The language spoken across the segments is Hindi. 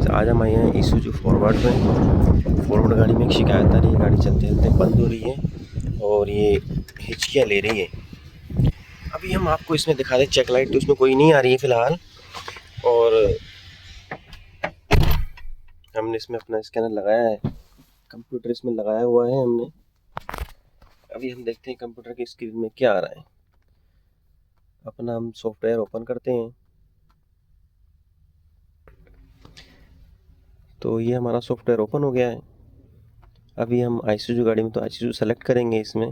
फ्रेंड्स, आज हम आए हैं ईसूजू फॉरवर्ड में। फॉरवर्ड गाड़ी में एक शिकायत आ रही है, गाड़ी चलते चलते बंद हो रही है और ये हिचकियाँ ले रही है। अभी हम आपको इसमें दिखा दें, चेक लाइट तो इसमें कोई नहीं आ रही है फ़िलहाल, और हमने इसमें अपना स्कैनर लगाया है, कंप्यूटर इसमें लगाया हुआ है हमने। अभी हम देखते हैं कंप्यूटर की स्क्रीन में क्या आ रहा है। अपना हम सॉफ्टवेयर ओपन करते हैं, तो ये हमारा सॉफ्टवेयर ओपन हो गया है। अभी हम ईसूजू गाड़ी में तो ईसूजू सेलेक्ट करेंगे। इसमें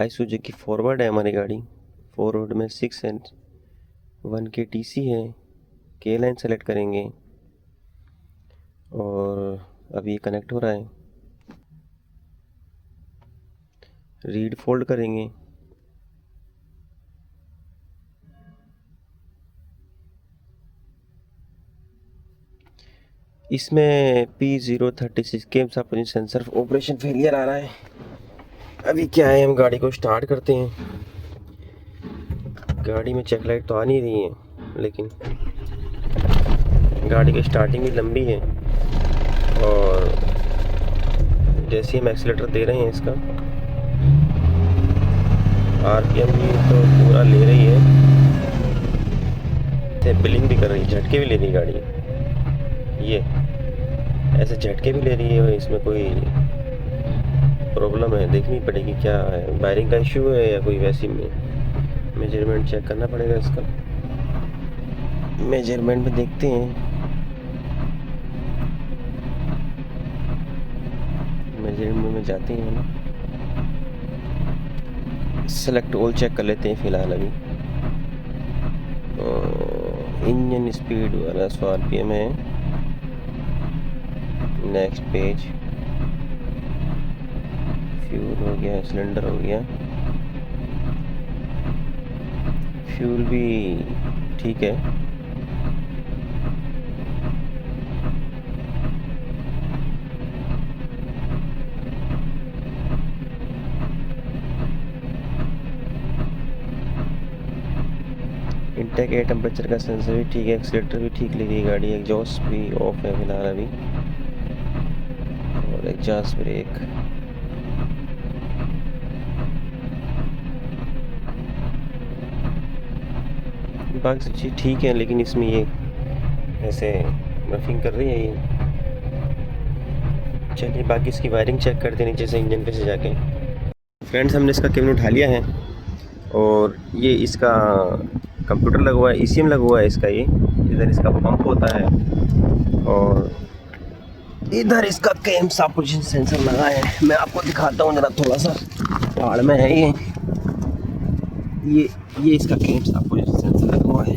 ईसूजू की फॉरवर्ड है हमारी गाड़ी। फॉरवर्ड में 6 and 1 के TC है। के लाइन सेलेक्ट करेंगे और अभी ये कनेक्ट हो रहा है। रीड फोल्ड करेंगे। इसमें P036 के सेंसर ऑपरेशन फेलियर आ रहा है। अभी क्या है, हम गाड़ी को स्टार्ट करते हैं। गाड़ी में चेक लाइट तो आ नहीं रही है, लेकिन गाड़ी की स्टार्टिंग भी लंबी है और जैसे हम एक्सीलेटर दे रहे हैं इसका RPM भी तो पूरा ले रही है, बिलिंग भी कर रही है, झटके भी ले रही है गाड़ी। ये ऐसे झटके भी ले रही है। इसमें कोई प्रॉब्लम है, देखनी पड़ेगी क्या है, वायरिंग का इशू है या कोई वैसी मेजरमेंट चेक करना पड़ेगा इसका। मेजरमेंट में देखते हैं, मेजरमेंट में जाते हैं ना, सेलेक्ट ऑल चेक कर लेते हैं फ़िलहाल। अभी इंजन स्पीड वाला 100 RPM है। नेक्स्ट पेज, फ्यूल हो गया, सिलेंडर हो गया, फ्यूल भी ठीक है। इंटेक एयर टेम्परेचर का सेंसर भी ठीक है, एक्सीलेटर भी ठीक ले रही है गाड़ी, एग्जॉस्ट भी ऑफ है फिलहाल अभी, और एग्जॉस्ट ब्रेक। बाकी सब चीज़ ठीक है, लेकिन इसमें ये ऐसे रफिंग कर रही है ये। चलिए बाकी इसकी वायरिंग चेक करते हैं नीचे से इंजन पे से जाके। फ्रेंड्स, हमने इसका केबल उठा लिया है और ये इसका कंप्यूटर लगा हुआ है, ECM लगा हुआ है इसका। ये इधर इसका पंप होता है और इधर इसका कैमसा पोजीशन सेंसर लगा है। मैं आपको दिखाता हूँ जरा, थोड़ा सा पहाड़ में है ये इसका कैमसा पोजीशन सेंसर लगा हुआ है।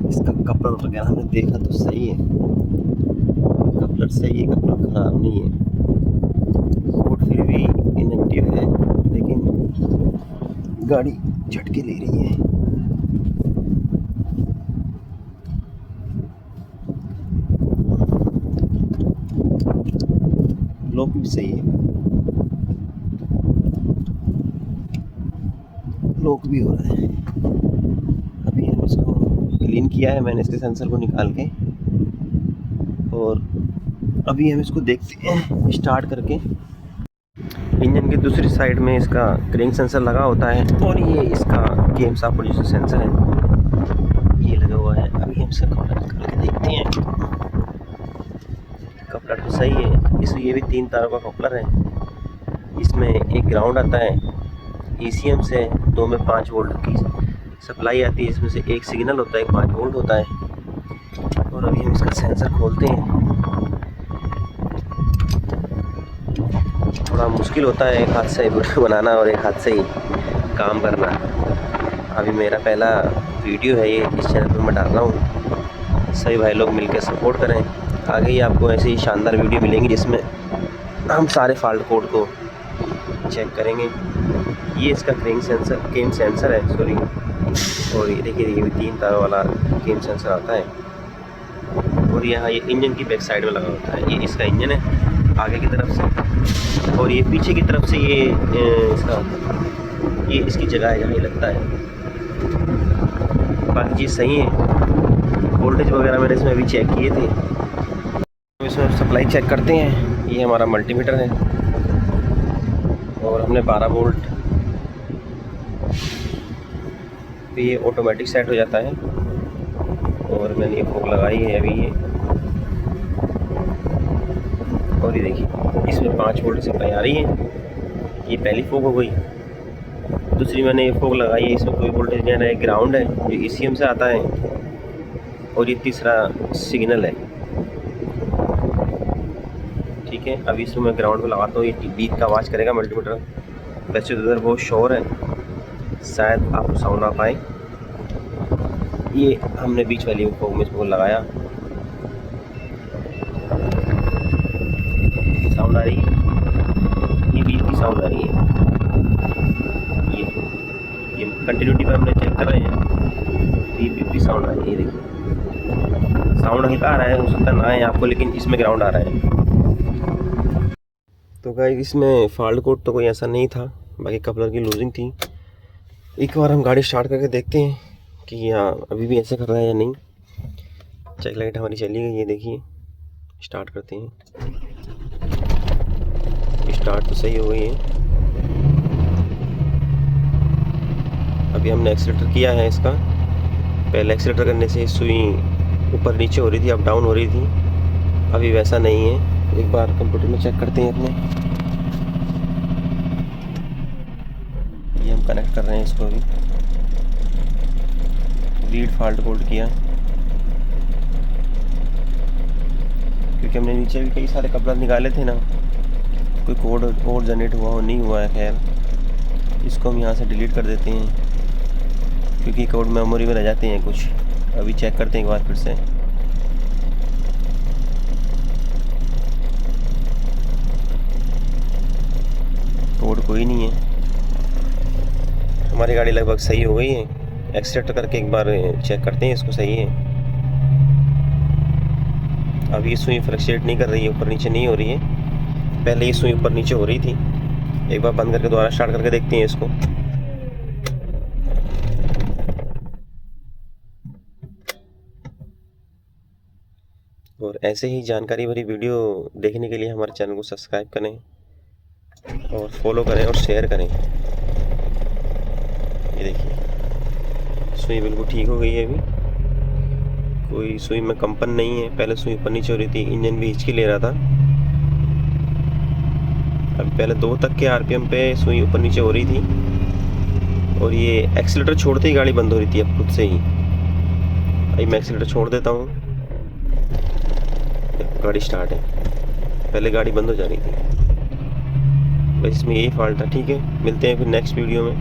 इसका कपलर वगैरह हमने देखा तो सही है, कपलर सही है, कपलर खराब नहीं है, और फिर भी इनएक्टिव है, लेकिन गाड़ी झटके ले रही है। लॉक भी सही है, लॉक भी हो रहा है। अभी हम इसको क्लीन किया है मैंने, इसके सेंसर को निकाल के, और अभी हम इसको देखते हैं स्टार्ट करके। इंजन की दूसरी साइड में इसका क्रेंक सेंसर लगा होता है और ये इसका कैमसा पोजीशन सेंसर है, ये लगा हुआ है। अभी हम इसका कपड़ा निकाल के देखते हैं। कपड़ा तो सही है, ये भी 3 तारों का कपलर है। इसमें एक ग्राउंड आता है, ECM से 2 में 5 वोल्ट की सप्लाई आती है, इसमें से एक सिग्नल होता है, 5 वोल्ट होता है। और अभी हम इसका सेंसर खोलते हैं। थोड़ा मुश्किल होता है एक हाथ से वीडियो बनाना और एक हाथ से ही काम करना। अभी मेरा पहला वीडियो है ये, इस चैनल पर मैं डाल रहा हूँ। सभी भाई लोग मिलकर सपोर्ट करें। आगे ही आपको ऐसे ही शानदार वीडियो मिलेंगी जिसमें हम सारे फॉल्ट कोड को चेक करेंगे। ये इसका केम सेंसर है, सॉरी। और ये देखिए, ये भी 3 तारों वाला केम सेंसर आता है। और यहाँ ये इंजन की बैक साइड में लगा होता है। ये इसका इंजन है आगे की तरफ से, और ये पीछे की तरफ से ये इसकी जगह है जहाँ ये लगता है। बाकी चीज़ सही है। वोल्टेज वोल्टेज वगैरह मैंने इसमें अभी चेक किए थे। तो इसमें सप्लाई चेक करते हैं। ये हमारा मल्टीमीटर है और हमने 12 वोल्ट तो ये ऑटोमेटिक सेट हो जाता है। और मैंने ये फोक लगाई है अभी ये, और ये देखिए इसमें 5 वोल्ट सप्लाई आ रही है। ये पहली फोक हो गई। दूसरी मैंने ये फोक लगाई है, इसमें कोई वोल्टेज नहीं आ रहा है, ग्राउंड है जो ECM से आता है। और ये तीसरा सिग्नल है। ठीक है, अभी इसमें मैं ग्राउंड पे लगाता हूँ। ये बीट का आवाज़ करेगा मल्टीमीटर। वैसे तो उधर बहुत शोर है, शायद आपको साउंड ना पाए। ये हमने बीच वाली फोक में इसको लगाया, साउंड आ रही है, ये बीट की साउंड आ रही है। ये कंटिन्यूटी पे हमने चेक कर रहे हैं तो ये बीट की साउंड आ रही है। देखिए साउंड हल्का आ रहा है, हो सकता ना आए आपको, लेकिन इसमें ग्राउंड आ रहा है। तो गाइस इसमें फॉल्ट कोड तो कोई ऐसा नहीं था, बाकी कपलर की लूजिंग थी। एक बार हम गाड़ी स्टार्ट करके देखते हैं कि यहाँ अभी भी ऐसे कर रहा है या नहीं। चेक लाइट हमारी चली गई, ये देखिए। स्टार्ट करते हैं, स्टार्ट तो सही हो गई है। अभी हमने एक्सीलेटर किया है इसका। पहले एक्सीलेटर करने से सुई ऊपर नीचे हो रही थी, अप डाउन हो रही थी। अभी वैसा नहीं है। एक बार कंप्यूटर में चेक करते हैं अपने। ये हम कनेक्ट कर रहे हैं इसको। अभी रीड फॉल्ट कोड किया, क्योंकि हमने नीचे भी कई सारे कपलर निकाले थे ना, कोई कोड और जनरेट हुआ हो नहीं हुआ है। खैर इसको हम यहाँ से डिलीट कर देते हैं, क्योंकि कोड मेमोरी में रह जाते हैं कुछ। अभी चेक करते हैं एक बार फिर से। कोड कोई नहीं है। हमारी गाड़ी लगभग सही हो गई है। एक्सीलेटर करके एक बार चेक करते हैं इसको, सही है। अब ये सुई फ्लक्चुएट नहीं कर रही है, ऊपर नीचे नहीं हो रही है। पहले ये सुई ऊपर नीचे हो रही थी। एक बार बंद करके दोबारा स्टार्ट करके देखते हैं इसको। और ऐसे ही जानकारी भरी वीडियो देखने के लिए हमारे चैनल को सब्सक्राइब करें और फॉलो करें और शेयर करें। ये देखिए सुई बिल्कुल ठीक हो गई है। अभी कोई सुई में कंपन नहीं है। पहले सुई ऊपर नीचे हो रही थी, इंजन भी हिचकी ले रहा था। अभी पहले 2 तक के RPM पे सुई ऊपर नीचे हो रही थी, और ये एक्सीलेटर छोड़ते ही गाड़ी बंद हो रही थी अब खुद से ही। अभी मैं एक्सीलेटर छोड़ देता हूँ, गाड़ी स्टार्ट है। पहले गाड़ी बंद हो जा रही थी। बस इसमें यही फॉल्ट था। ठीक है, मिलते हैं फिर नेक्स्ट वीडियो में।